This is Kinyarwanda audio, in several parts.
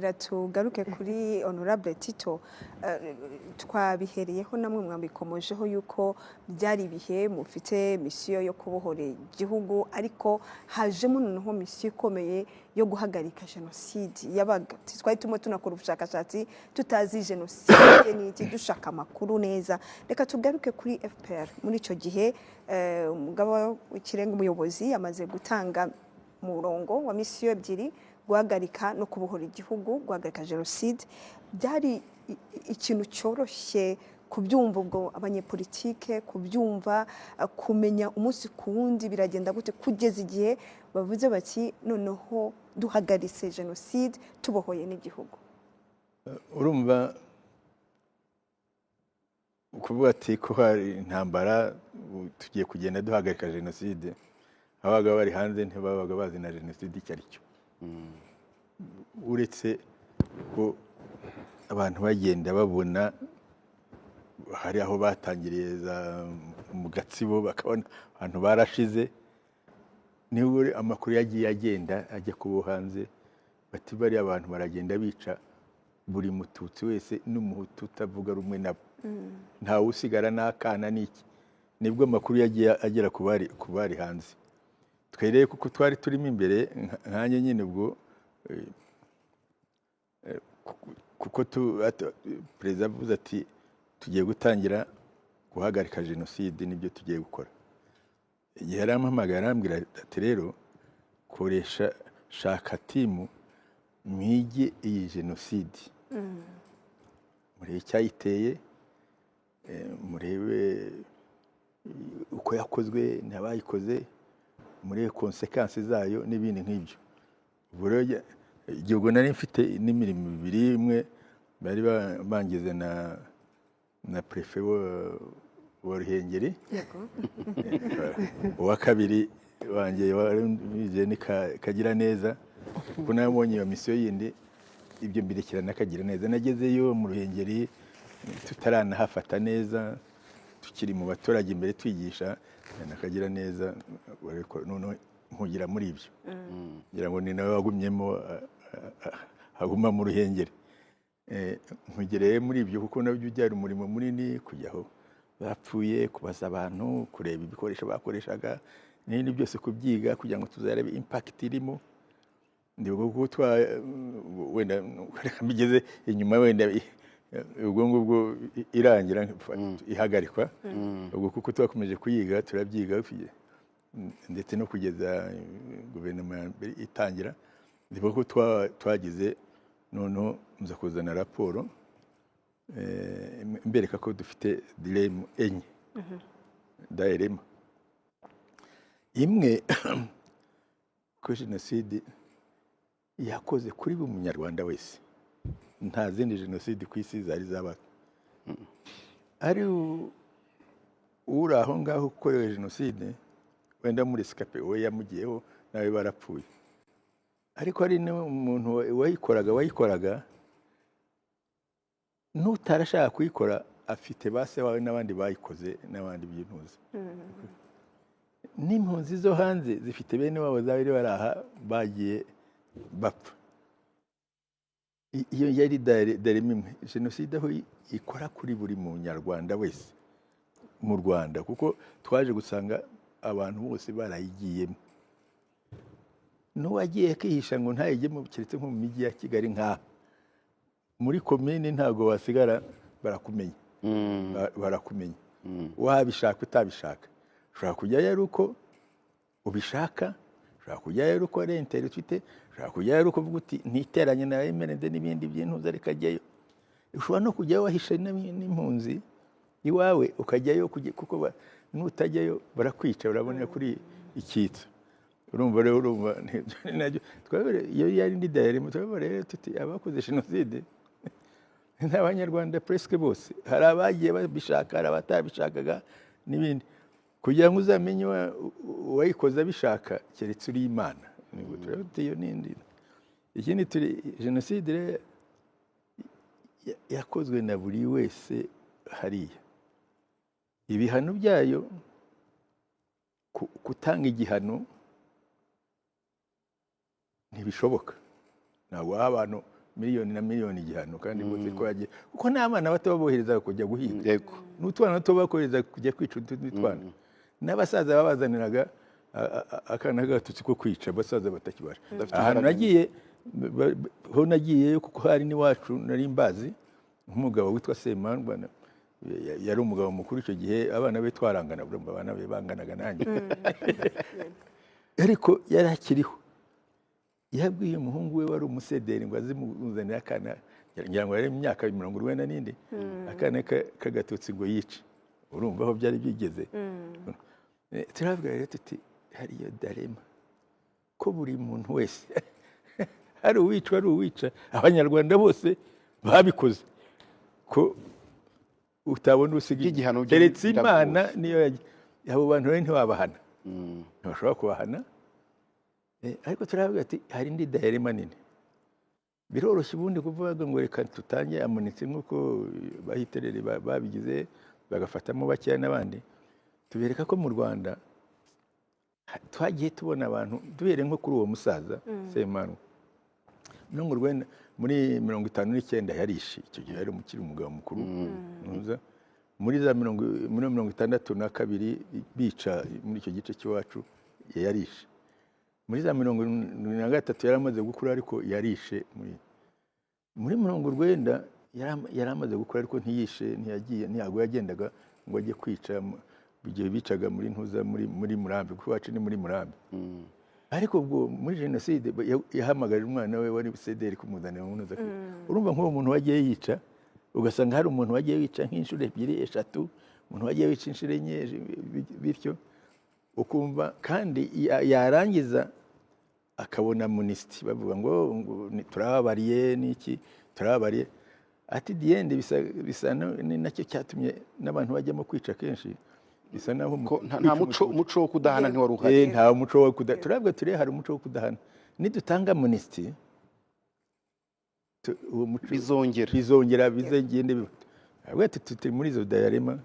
ngira tugaruke kuri honorable Tito twabihereyeho namwe mwambikomojeho yuko byari ibihe mufite misiyo yo kubohora igihugu ariko hajemo noneho misiyo ikomeye yo guhagarika jenoside yabaga twari tumo tunakora ubushakashatsi tutazi jenoside n'iki dushaka amakuru neza reka tugaruke kuri FPR muri ico gihe umugabo w'ikirenga umuyobozi amaze gutanga murongo wa misiyo ebyiri guhagarika no kubohora igihugu guhagarika jenoside byari ikintu cyoroshye kubyumva ubwo abanyepolitike kubyumva kumenya umunsi kuwundi biragenda gute kugeza igihe bavuze bati noneho duhagaritse jenoside tubohoye n'igihugu urumva kuvuga ati ko hari intambara tugiye kugenda duhagarika jenoside abaga bari hanze ntibabaga bazi na jenoside icyo ari cyo uretse ko abantu bagenda babona hari aho batangiriye mu Gatsibo bakabona abantu barashize niwe amakuru yagiye agenda ajya kubo hanze bati bari abantu baragenda bica buri mututsi wese n'umuhutu utavuga rumwe nabo nta usigara n'akana n'iki nibwo amakuru yagiye agera ku bari hanze twereye kuko twari turimo imbere nkanye nyine ubwo kuko perezida avuze ati tugiye gutangira guhagarika jenoside nibyo tugiye gukora igihe yarampamagara arambwira ati rero koresha shaka timu mwige iyi jenoside murebe icyayiteye murebe uko yakozwe n'abayikoze murebe konsekansi zayo n'ibindi nk'ibyo ubwo rero igihugu nari mfite n'imirimo ibiri imwe bari bangize na prefe wa Ruhengeri uwa kabiri wanjye warize ni Kagira neza kuko nabonye iyo misiyo yindi ibyo mbirekirana Kagira neza nagezeyo mu Ruhengeri tutaranahafata neza tukiri mu baturage imbere twigisha nakagira neza none nkugira muri ibyo ngira ngo ni nawe wagumyemo haguma mu Ruhengeri nkugereye muri ibyo kuko nabyo byari umurimo munini kujyaho bapfuye kubaza abantu kureba ibikoresho bakoreshaga n'ibindi byose kubyiga kugira ngo tuzarebe impact irimo ndibwo kuko wenda bigeze inyuma wenda ubwo ngubwo irangira ihagarikwa ubwo kuko twakomeje kuyiga turabyiga ndetse no kugeza guverinoma itangira ndibwo ko twagize noneho muza kuzana raporo mbereka ko dufite dilema enye dairema imwe ko jenoside yakoze kuri buri munyarwanda wese nta zindi jenoside ku isi zari zabaye ari uri aho ngaho ukorewe jenoside wenda muri sikape we yamugiyeho nawe barapfuye ariko hari n'umuntu wayikoraga n'utarashaka kuyikora afite base wawe n'abandi bayikoze n'abandi by'intuzi n'impunzi zo hanze zifite bene wabo zabiri baraha bagiye bapfa iyo yari darema imwe jenoside aho ikora kuri buri munyarwanda wese mu Rwanda kuko twaje gusanga abantu bose barayigiyemo n'uwagiye kwihisha ngo ntayigemo keretse nko mu mijyi ya Kigali nka muri komine ntago wasigara barakumenya wabishaka utabishaka ushobora kujyayo ari uko ubishaka ushobora kujyayo ari uko ari interi ufite ushobora kujyayo ari uko uvuga uti ntiteranye na emerende n'ibindi by'intuza rikajyayo ushobora no kujyayo wahishe n'impunzi iwawe ukajyayo kuko nutajyayo barakwica urabona kuri icyitso urumva rero urumva twabere iyo yari ndi dairema twabere rero tuti abakoze jenoside n'abanyarwanda presque bose hari abagiye babishaka hari abatabishakaga n'ibindi kugira ngo uzamenye wayikoze abishaka keretse uri Imana nibwo turabitiyo n'indi ikindi turi jenoside yakozwe na buri wese hariya ibihano byayo gutanga igihano ntibishoboka ntabwo abantu miliyoni na miliyoni igihano kandi bose twagiye kuko n'abana bato babohereza kujya guhiga yego n'utwana bato bakohereza kujya kwica utundi twana n'abasaza babazaniraga akana k'agatutsi ko kwica abasaza batakibasha ahantu nagiye ho nagiyeyo kuko hari n'iwacu nari mbazi nk'umugabo witwa Semandwa yari umugabo mukuru icyo gihe abana be twarangana abana be banganaga nanjye ariko yari akiriho yabwiye umuhungu we wari umusederi ngo azimuzanira akana ngira ngo yari imyaka 90 n'indi akana k'agatutsi ngo yice urumva aho byari bigeze turavuga rero tuti hariyo darema ko buri muntu wese hari uwica abanyarwanda bose babikoze ko utabona usigaye igihano keretse Imana niyo abo bantu rero ntibabahana ntibashobora kubahana ariko turavuga ati hari indi darema nini biroroshye ubundi kuvuga ngo reka tutange amunitse nk'uko bahiterere babigize bagafatamo bakeya n'abandi tubereka ko mu Rwanda twagiye tubona abantu duhere nko kuri uwo musaza Semandwa no mu Rwanda muri 59 yarishe icyo gihe yari umukiri umugabo mukuru muri za 62 bica muri icyo gice cy'iwacu yarishe muri za 73 yaramaze gukura ariko yarishe muri 90 yaramaze gukura ariko ntiyishe ntiyago yagendaga ngo ajye kwica igihe bicaga muri ntuza muri Murambi kuko wacu ni muri Murambi ariko ubwo muri jenoside yahamagaje umwana we wari Sederi kumuzanira mu ntuza urumva nk'uwo muntu wagiye yica ugasanga hari umuntu wagiye wica nk'inshuro 2 3 umuntu wagiye wica inshuro 4 bityo ukumva kandi yarangiza akabona munisiti bavuga ngo turababariye n'iki turababariye ati diende bisa nacyo cyatumye n'abantu bajyamo kwica kenshi bisa naho nta muco wo kudahana ntiwari uhari nta muco wo kudahana turabwo turi hari umuco wo kudahana nidutanga munisiti uwo muco bizongera bizagende bivuga tuti muri zo darema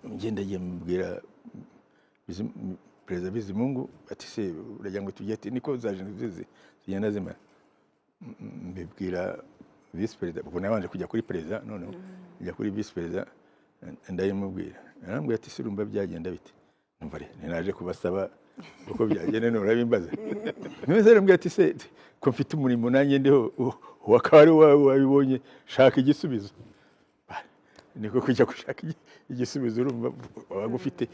ngenda mubwira Perezida Bizimungu ati se uragira ngo tujye ati niko za jenoside zigenda zimara mbibwira vice perezida ubwo nabanje kujya kuri perezida none njya kuri vice perezida ndayimubwira arambwira ati surumba byagenda bite numva naje kubasaba uko byagenda nurabimbaza none arambwira ati se ko mfite umurimo nanjye ndiho wakari wabibonye shaka igisubizo niko kujya gushaka igisubizo urumva wagufite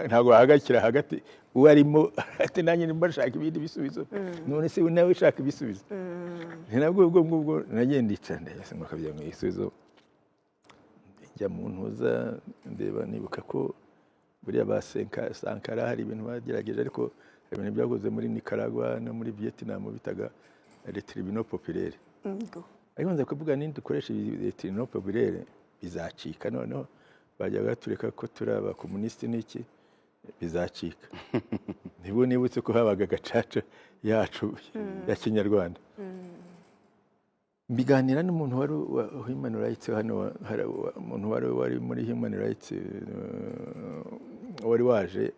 ntago hagakira hagati uwarimo ati nanjye nimbashaka ibindi bisubizo none se nawe shaka ibisubizo ntabwo ubwo nagenda icanda yasanga kabya mu igisubizo njya mu ntuza ndeba nibuka ko buriya ba Sankara hari ibintu bagerageje ariko ibintu byagoze muri Nicaragua no muri Vietnam bitaga les tribunaux populaires ariko nza kuvuga nindi dukoresha les tribunaux populaires bizacika noneho bajya gatureka ko turaba komuniste n'iki bizacika nibo nibutse ko habaga gacaca yacu ya Kinyarwanda mbiganira n'umuntu wari Human Rights hano umuntu wari muri Human Rights wari waje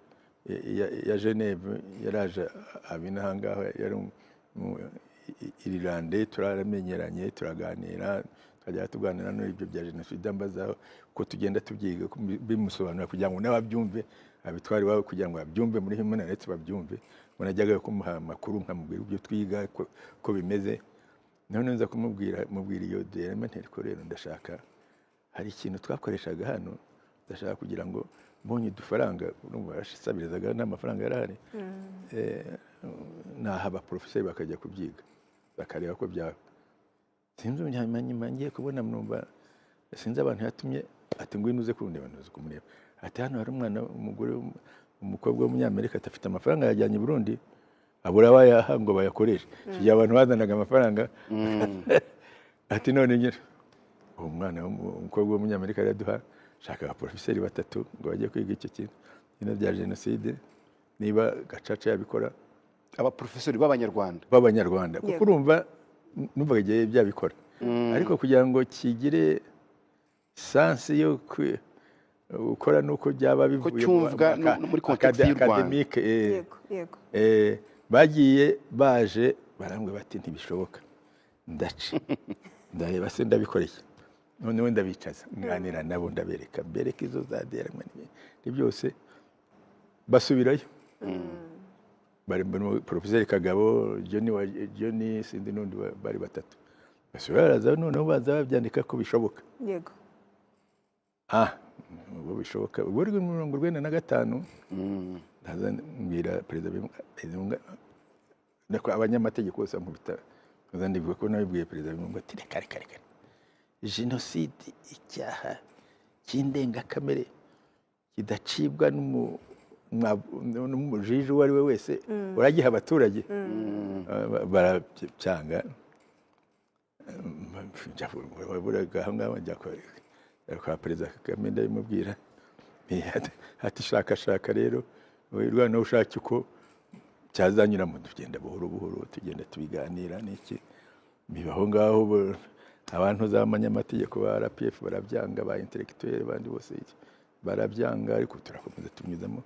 ya Geneve yaraje abinahangaho yari Irlande turaramenyeranye turaganira twajya tuganira no ibyo bya jenoside ambaza ko tugenda tubyiga bimusobanura kugira ngo n'ababyumve abitwari bawe kugira ngo babyumve muri Human Rights babyumve munajyaga kumuha makuru nkamubwira ibyo twiga ko bimeze none nza kumubwira iyo derema nteriko rero ndashaka hari ikintu twakoreshaga hano ndashaka kugira ngo mbonye udufaranga urumva barasabirizaga n'amafaranga yarahari nahaba professeur bakajya kubyiga bakareba ko byaba sinzi umunyamanyimangiye kubona numva sinzi abantu yatumye ati ngwino uze kurundeba ntuze kumureba ati hano hari umwana umukobwa w'umunyamerika atafite amafaranga yajyanye i Burundi abura bayaha ngo bayakoreshe kigiye abantu bazanaga amafaranga ati none nyine uwo mwana umukobwa w'umunyamerika araduha shaka professeur 3 ngo bajye kwiga icyo kintu ino bya jenoside niba gacaca yabikora aba professeur b'abanyarwanda kuko urumva numvaga igihe byabikora ariko kugira ngo kigire sanse yo gukora nuko byaba bivuye muri context y'u Rwanda bagiye baje barambwe bati ntibishoboka ndaca ndareba se ndabikoreye noneho ndabicaza nganira nabo mbereka izo za derama n'ibindi byose basubirayo bari Professeur Kagabo Johnny sindi n'undi bari batatu basubiraza noneho baza babyandika ko bishoboka yego ubwo bishoboka ubwo rwo 1945 ndaza mbwira perezida nako abanyamategeko bose nkubita ndivuga ko nabibwiye perezida ngo ati reka jenoside icyaha cy'indengakamere kidacibwa n'umujiji uwo ari we wese uragiha abaturage baracyanga baburaga aho ngaho njya kwa perezida Kagame ndabimubwira ati shaka rero urwana ushaka uko cyazanyuramo tugenda buhoro tugenda tubiganira n'iki bibaho ngaho abantu z'abanyamategeko ba RPF barabyanga ba intellectuel bandi bose barabyanga ariko turakomeza tumwizamo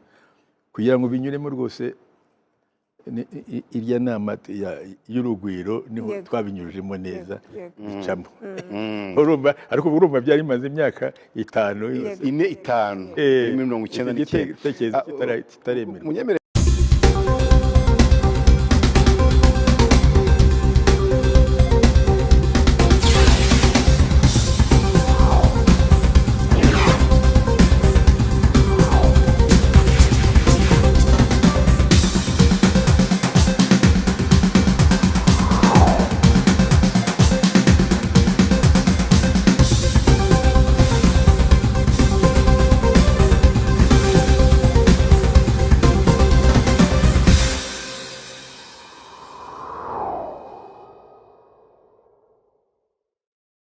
kugira ngo binyuremo rwose irya nama y'urugwiro niho twabinyujemo neza bicamo urumva ariko urumva byari maze imyaka 5 5 1999 igitekerezo kitaremerwa